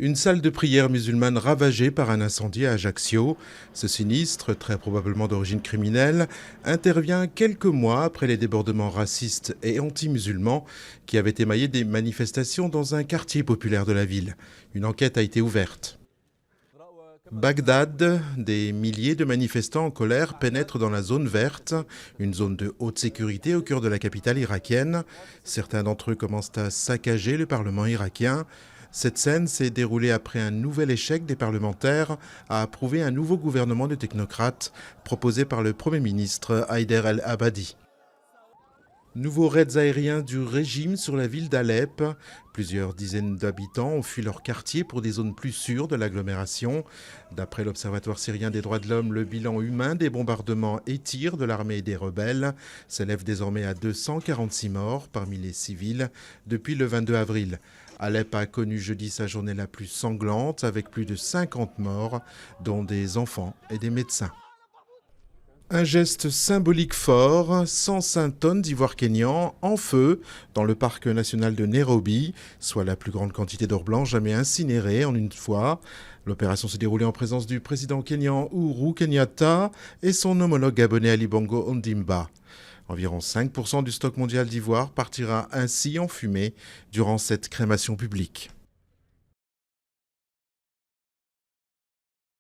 Une salle de prière musulmane ravagée par un incendie à Ajaccio. Ce sinistre, très probablement d'origine criminelle, intervient quelques mois après les débordements racistes et anti-musulmans qui avaient émaillé des manifestations dans un quartier populaire de la ville. Une enquête a été ouverte. Bagdad, des milliers de manifestants en colère pénètrent dans la zone verte, une zone de haute sécurité au cœur de la capitale irakienne. Certains d'entre eux commencent à saccager le Parlement irakien. Cette scène s'est déroulée après un nouvel échec des parlementaires à approuver un nouveau gouvernement de technocrates proposé par le Premier ministre Haider el-Abadi. Nouveaux raids aériens du régime sur la ville d'Alep. Plusieurs dizaines d'habitants ont fui leur quartier pour des zones plus sûres de l'agglomération. D'après l'Observatoire syrien des droits de l'homme, le bilan humain des bombardements et tirs de l'armée et des rebelles s'élève désormais à 246 morts parmi les civils depuis le 22 avril. Alep a connu jeudi sa journée la plus sanglante avec plus de 50 morts, dont des enfants et des médecins. Un geste symbolique fort, 105 tonnes d'ivoire kényan en feu dans le parc national de Nairobi, soit la plus grande quantité d'or blanc jamais incinérée en une fois. L'opération s'est déroulée en présence du président kényan Uhuru Kenyatta et son homologue gabonais Ali Bongo Ondimba. Environ 5% du stock mondial d'ivoire partira ainsi en fumée durant cette crémation publique.